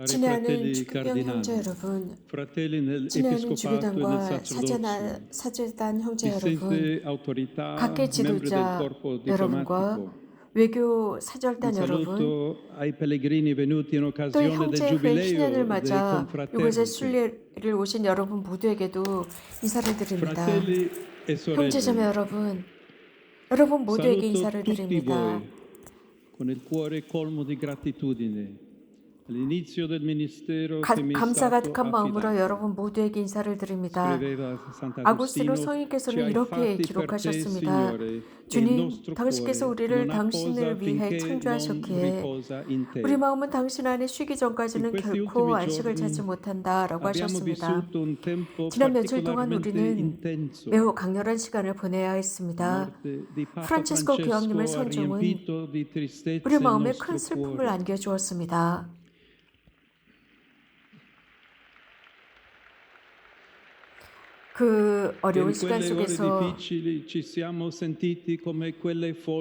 친애하는 주교경 형제 여러분, 친애하는 주교단과 사제단 형제 여러분, 각계 지도자 여러분과 외교 사절단 여러분, 또 이 형제회 신년을 맞아 이곳에 순례를 오신 여러분 모두에게도 인사를 드립니다. 형제자매 여러분, 여러분 모두에게 인사를 드립니다. 감사 가득한 마음으로 여러분 모두에게 인사를 드립니다. 아구스티노 성인께서는 이렇게 기록하셨습니다. 주님, 당신께서 우리를 당신을 위해 창조하셨기에 우리 마음은 당신 안에 쉬기 전까지는 결코 안식을 찾지 못한다라고 하셨습니다. 지난 며칠 동안 우리는 매우 강렬한 시간을 보내야 했습니다. 프란치스코 교황님의 선종은 우리 마음에 큰 슬픔을 안겨주었습니다. 그 어려운 시간 속에서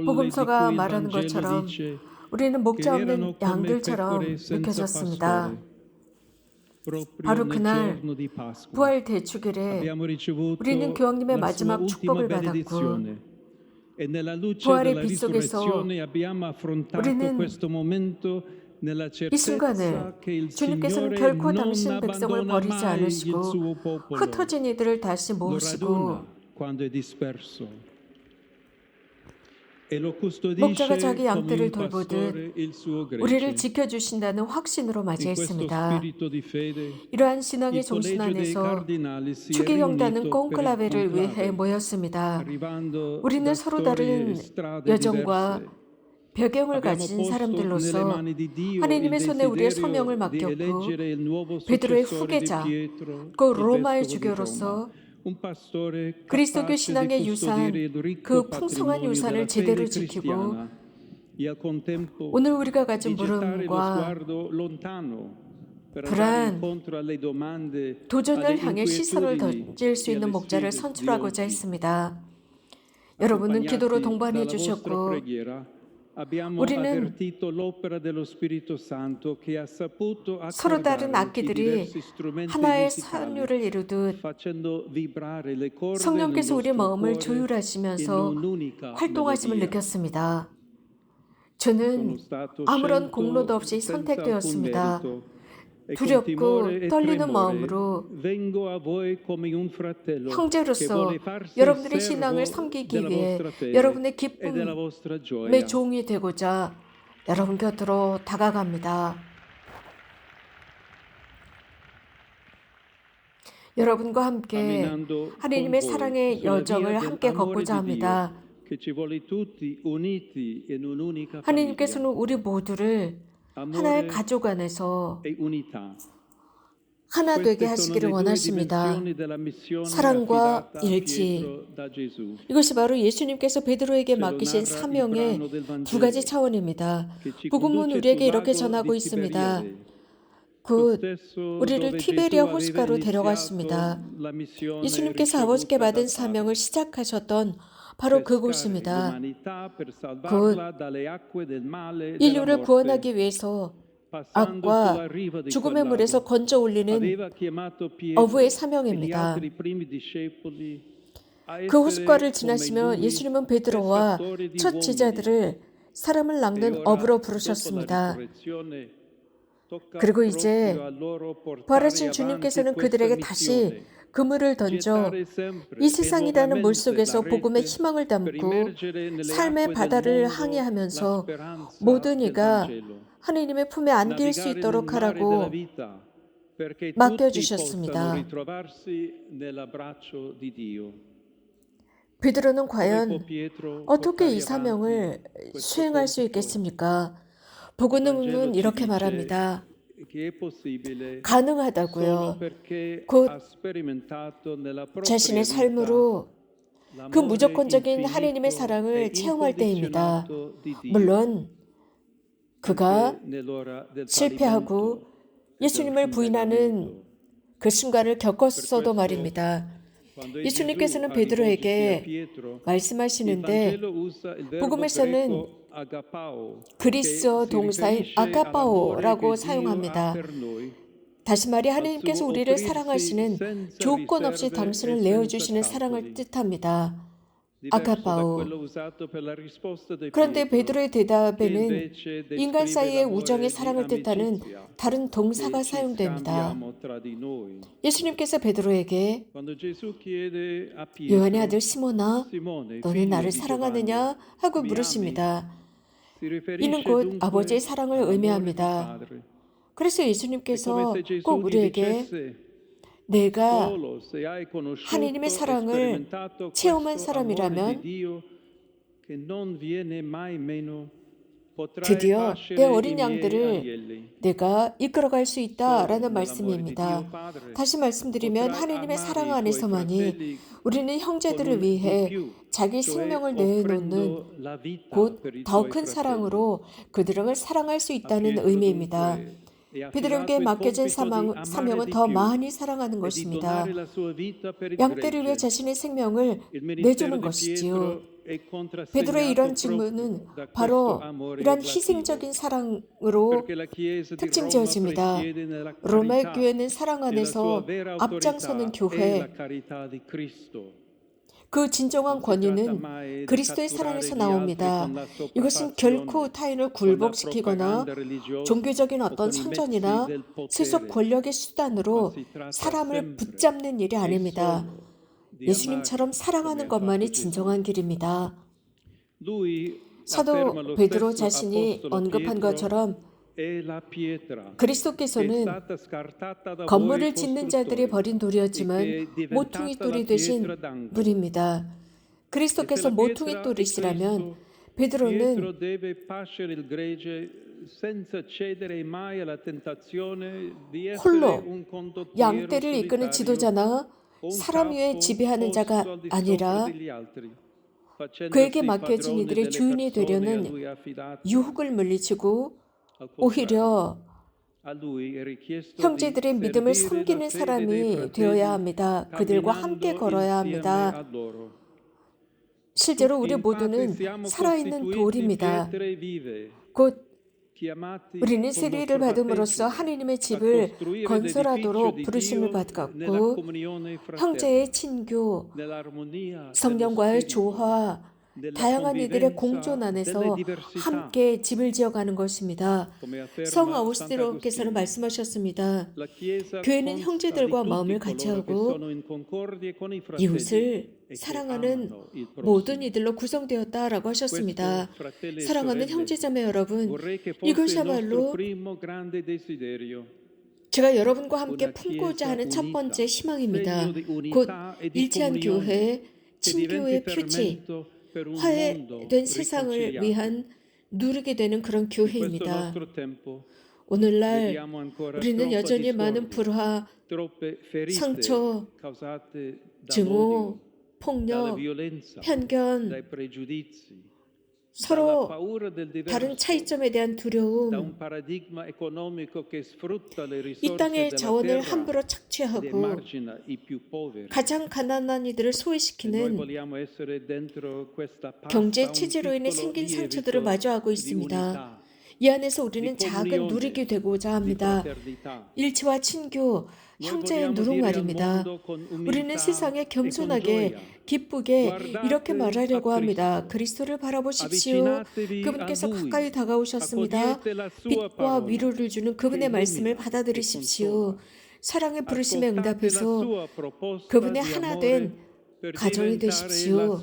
복음서가 말하는 것처럼 우리는 목자 없는 양들처럼 느껴졌습니다. 바로 그날 부활 대축일에 우리는 교황님의 마지막 축복을 받았고 부활의 빛 속에서 우리는 이 순간을 주님께서는 결코 당신 백성을 버리지 않으시고 흩어진 이들을 다시 모으시고 목자가 자기 양떼를 돌보듯 우리를 지켜주신다는 확신으로 맞이했습니다. 이러한 신앙의 정신 안에서 추기경단은 콘클라베를 위해 모였습니다. 우리는 서로 다른 여정과 배경을 가진 사람들로서 하나님의 손에 우리의 소명을 맡겼고 베드로의 후계자, 그 로마의 주교로서 그리스도교 신앙의 유산, 그 풍성한 유산을 제대로 지키고 오늘 우리가 가진 물음과 불안, 도전을 향해 시선을 던질 수 있는 목자를 선출하고자 했습니다. 여러분은 기도로 동반해 주셨고 우리는 서로 다른 악기들이 하나의 선율을 이루듯 성령께서 우리의 마음을 조율하시면서 활동하심을 느꼈습니다. 저는 아무런 공로도 없이 선택되었습니다. 두렵고 떨리는 마음으로 형제로서 여러분들의 신앙을 섬기기 위해 여러분의 기쁨의 종이 되고자 여러분 곁으로 다가갑니다. 여러분과 함께 하나님의 사랑의 여정을 함께 걷고자 합니다. 하나님께서는 우리 모두를 하나의 가족 안에서 하나 되게 하시기를 원하십니다. 사랑과 일치. 이것이 바로 예수님께서 베드로에게 맡기신 사명의 두 가지 차원입니다. 복음은 우리에게 이렇게 전하고 있습니다. 곧 우리를 티베리아 호숫가로 데려갔습니다. 예수님께서 아버지께 받은 사명을 시작하셨던 바로 그곳입니다. 곧 인류를 구원하기 위해서 악과 죽음의 물에서 건져 올리는 어부의 사명입니다. 그 호숫가를 지나시며 예수님은 베드로와 첫 제자들을 사람을 낚는 어부로 부르셨습니다. 그리고 이제 부활하신 주님께서는 그들에게 다시 그물을 던져 이 세상이라는 물속에서 복음의 희망을 담고 삶의 바다를 항해하면서 모든 이가 하나님의 품에 안길 수 있도록 하라고 맡겨주셨습니다. 베드로는 과연 어떻게 이 사명을 수행할 수 있겠습니까? 복음은 이렇게 말합니다. 가능하다고요. 곧 자신의 삶으로 그 무조건적인 하나님의 사랑을 체험할 때입니다. 물론 그가 실패하고 예수님을 부인하는 그 순간을 겪었어도 말입니다. 예수님께서는 베드로에게 말씀하시는데 복음에서는 그리스어 동사인 아가파오라고 사용합니다. 다시 말해 하나님께서 우리를 사랑하시는 조건 없이 당신을 내어주시는 사랑을 뜻합니다. 아가파오. 그런데 베드로의 대답에는 인간 사이의 우정의 사랑을 뜻하는 다른 동사가 사용됩니다. 예수님께서 베드로에게 요한의 아들 시몬아, 너는 나를 사랑하느냐? 하고 물으십니다. 이는 곧 아버지의 사랑을 의미합니다. 그래서 예수님께서 꼭 우리에게 내가 하나님의 사랑을 체험한 사람이라면 드디어 내 어린 양들을 내가 이끌어갈 수 있다라는 말씀입니다. 다시 말씀드리면 하나님의 사랑 안에서만이 우리는 형제들을 위해 자기 생명을 내놓는 곧 더 큰 사랑으로 그들을 사랑할 수 있다는 의미입니다. 베드로에게 맡겨진 사명은 더 많이 사랑하는 것입니다. 양떼를 위해 자신의 생명을 내주는 것이지요. 베드로의 이런 직무는 바로 이런 희생적인 사랑으로 특징지어집니다. 로마의 교회는 사랑 안에서 앞장서는 교회, 그 진정한 권위는 그리스도의 사랑에서 나옵니다. 이것은 결코 타인을 굴복시키거나 종교적인 어떤 선전이나 세속 권력의 수단으로 사람을 붙잡는 일이 아닙니다. 예수님처럼 사랑하는 것만이 진정한 길입니다. 사도 베드로 자신이 언급한 것처럼 그리스도께서는 건물을 짓는 자들이 버린 돌이었지만 모퉁이 돌이 되신 분입니다. 그리스도께서 모퉁이 돌이시라면 베드로는 홀로 양떼를 이끄는 지도자나 사람 위에 지배하는 자가 아니라 그에게 맡겨진 이들의 주인이 되려는 유혹을 물리치고 오히려 형제들의 믿음을 섬기는 사람이 되어야 합니다. 그들과 함께 걸어야 합니다. 실제로 우리 모두는 살아있는 돌입니다. 곧 우리는 세례를 받음으로써 하나님의 집을 건설하도록 부르심을 받았고 형제의 친교, 성령과의 조화, 다양한 이들의 공존 안에서 함께 집을 지어가는 것입니다. 성 아우구스티노께서는 말씀하셨습니다. 교회는 형제들과 마음을 같이 하고 이웃을 사랑하는 모든 이들로 구성되었다라고 하셨습니다. 사랑하는 형제자매 여러분, 이것이야말로 제가 여러분과 함께 품고자 하는 첫 번째 희망입니다. 곧 일치한 교회, 친교의 표지, 화해된 세상을 위한 누리게 되는 그런 교회입니다. 오늘날 우리는 여전히 많은 불화, 상처, 증오, 폭력, 편견, 서로 다른 차이점에 대한 두려움, 이 땅의 자원을 함부로 착취하고 가장 가난한 이들을 소외시키는 경제 체제로 인해 생긴 상처들을 마주하고 있습니다. 이 안에서 우리는 작은 누리게 되고자 합니다. 일치와 친교, 형제의 누룩말입니다. 우리는 세상에 겸손하게 기쁘게 이렇게 말하려고 합니다. 그리스도를 바라보십시오. 그분께서 가까이 다가오셨습니다. 빛과 위로를 주는 그분의 말씀을 받아들이십시오. 사랑의 부르심에 응답해서 그분의 하나된 가정이 되십시오.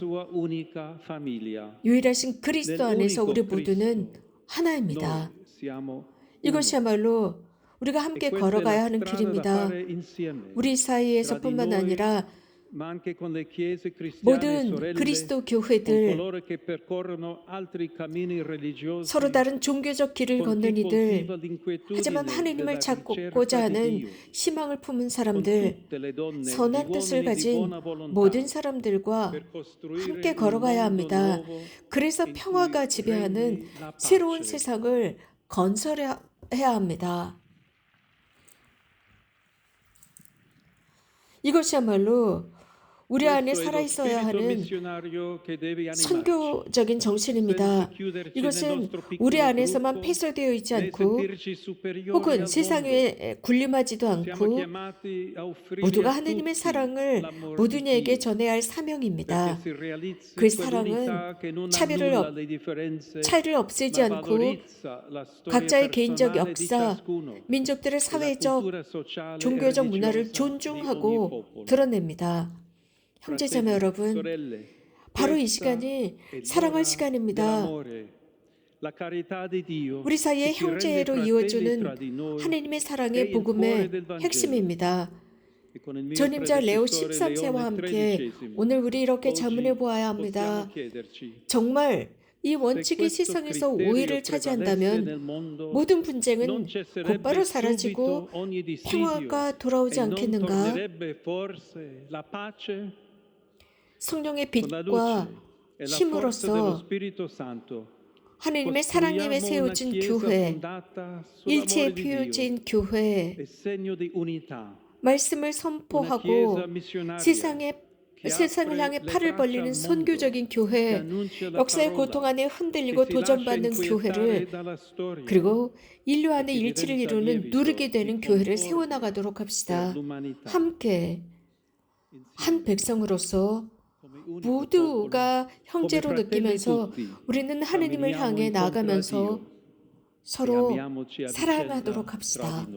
유일하신 그리스도 안에서 우리 모두는 하나입니다. 이것이야말로 우리가 함께 걸어가야 하는 길입니다. 우리 사이에서뿐만 아니라 모든 그리스도 교회들, 서로 다른 종교적 길을 걷는 이들, 하지만 하나님을 찾고자 하는 희망을 품은 사람들, 선한 뜻을 가진 모든 사람들과 함께 걸어가야 합니다. 그래서 평화가 지배하는 새로운 세상을 건설해야 합니다. 이것이야말로 우리 안에 살아있어야 하는 선교적인 정신입니다. 이것은 우리 안에서만 폐설되어 있지 않고 혹은 세상에 군림하지도 않고 모두가 하느님의 사랑을 모두에게 전해야 할 사명입니다. 그 사랑은 차이를 없애지 않고 각자의 개인적 역사, 민족들의 사회적, 종교적 문화를 존중하고 드러냅니다. 형제자매 여러분, 바로 이 시간이 사랑할 시간입니다. 우리 사이에 형제로 이어주는 하나님의 사랑의 복음의 핵심입니다. 전임자 레오 13세와 함께 오늘 우리 이렇게 자문해 보아야 합니다. 정말 이 원칙이 세상에서 오해를 차지한다면 모든 분쟁은 곧바로 사라지고 평화가 돌아오지 않겠는가? 성령의 빛과 힘으로써 하나님의 사랑님에 세워진 교회, 일체의 피우진 교회, 말씀을 선포하고 세상을 향해 팔을 벌리는 선교적인 교회, 역사의 고통 안에 흔들리고 도전받는 교회를, 그리고 인류 안의 일치를 이루는 누리게 되는 교회를 세워나가도록 합시다. 함께 한 백성으로서 모두가 형제로 느끼면서 우리는 하느님을 향해 나아가면서 서로 사랑하도록 합시다.